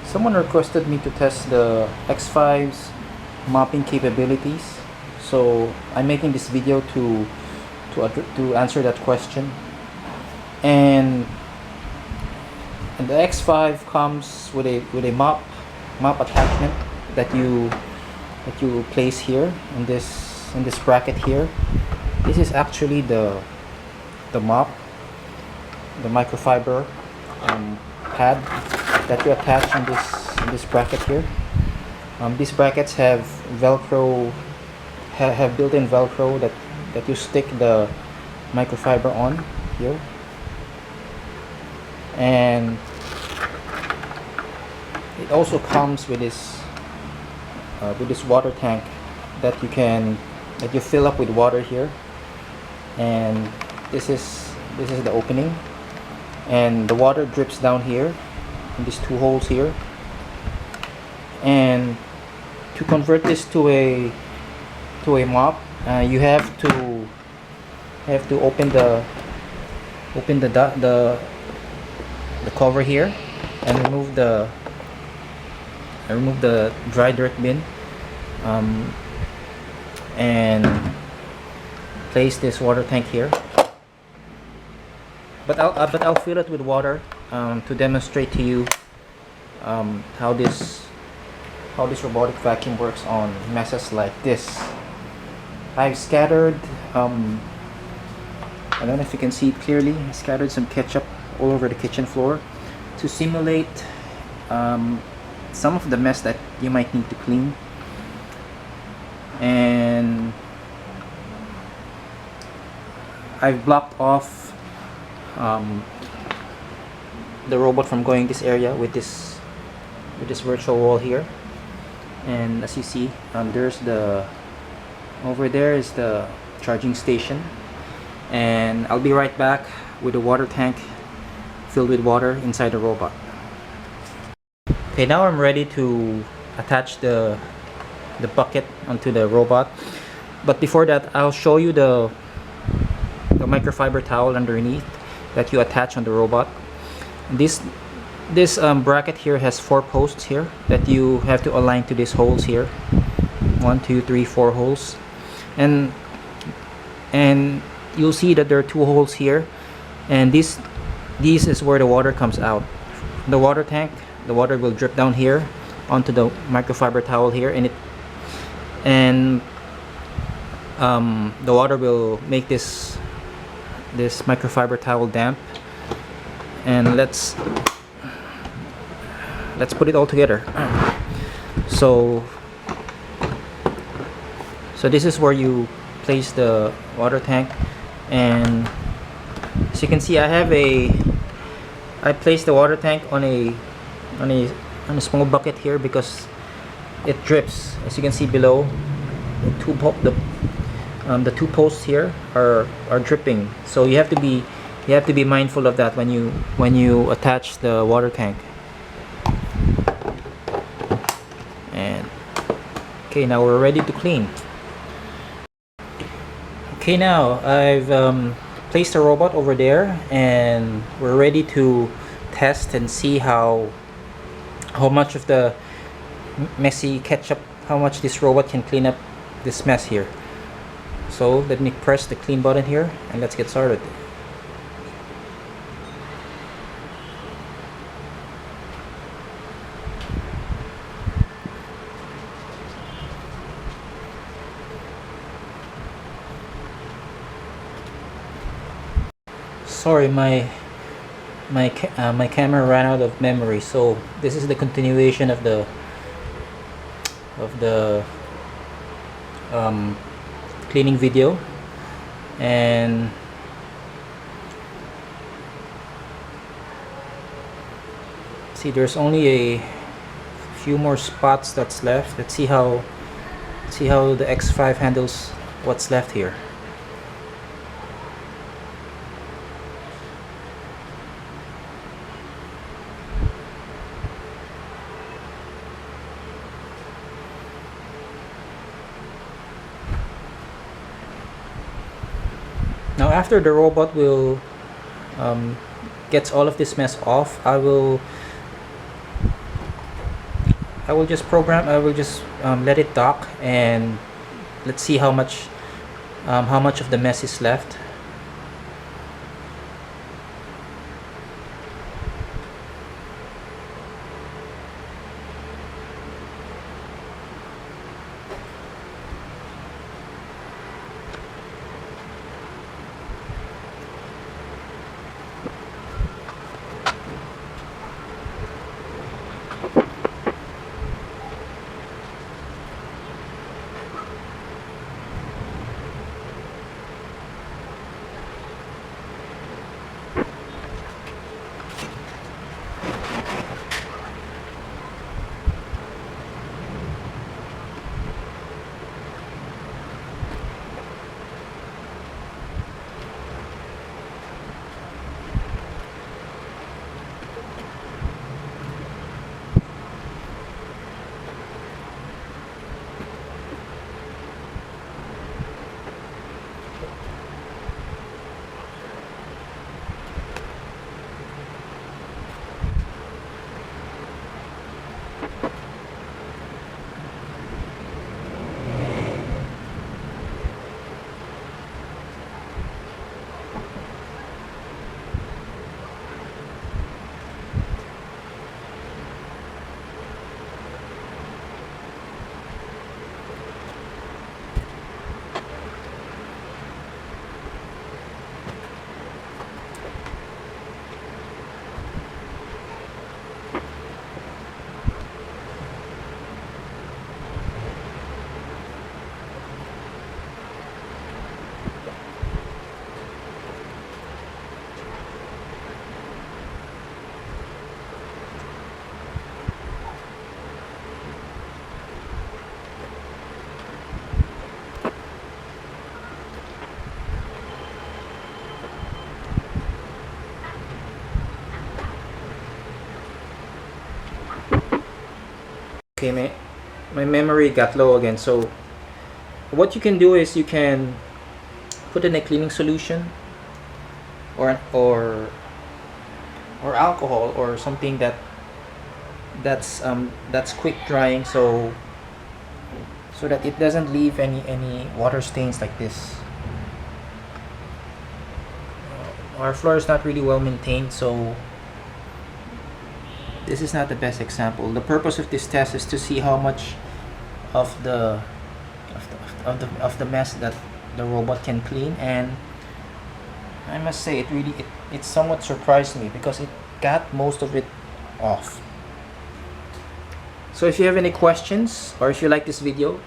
Someone requested me to test the X5's mopping capabilities, so I'm making this video to answer that question. And the X5 comes with a mop attachment that you place here in this bracket here. This is actually the mop, the microfiber pad that you attach in this bracket here. These brackets have Velcro, have built-in Velcro that you stick the microfiber on here, and it also comes with this water tank that you fill up with water here, and this is the opening, and the water drips down here in these two holes here. And to convert this to a mop, you have to open the cover here and remove the dry dirt bin, and place this water tank here. But I'll fill it with water to demonstrate to you how this robotic vacuum works on messes like this. I've scattered, I don't know if you can see it clearly, I scattered some ketchup all over the kitchen floor to simulate some of the mess that you might need to clean. And I've blocked off the robot from going this area with this virtual wall here. And as you see, there's over there is the charging station, and I'll be right back with a water tank filled with water inside the robot. Okay, now I'm ready to attach the bucket onto the robot, but before that I'll show you the microfiber towel underneath that you attach on the robot. This bracket here has 4 posts here that you have to align to these holes here. 1, 2, 3, 4 holes, and you'll see that there are 2 holes here, and this is where the water comes out. The water tank, the water will drip down here onto the microfiber towel here, and the water will make this microfiber towel damp. And let's put it all together. So this is where you place the water tank, and as you can see, I placed the water tank on a small bucket here because it drips. As you can see below, the 2 posts here are dripping, so you have to be mindful of that when you attach the water tank. And okay, now we're ready to clean. Okay, now I've placed the robot over there, and we're ready to test and see how much of the messy ketchup, how much this robot can clean up this mess here. So let me press the clean button here, and let's get started. Sorry, my camera ran out of memory, so this is the continuation of the cleaning video. And see, there's only a few more spots that's left. Let's see how the X5 handles what's left here. Now after the robot will gets all of this mess off, I will I will just let it dock, and let's see how much of the mess is left. Okay, my memory got low again. So what you can do is you can put in a cleaning solution, or alcohol, or something that's quick drying, so that it doesn't leave any water stains like this. Our floor is not really well maintained, so this is not the best example. The purpose of this test is to see how much of the mess that the robot can clean, and I must say it somewhat surprised me because it got most of it off. So if you have any questions, or if you like this video,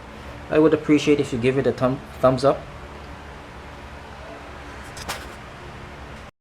I would appreciate if you give it a thumbs up.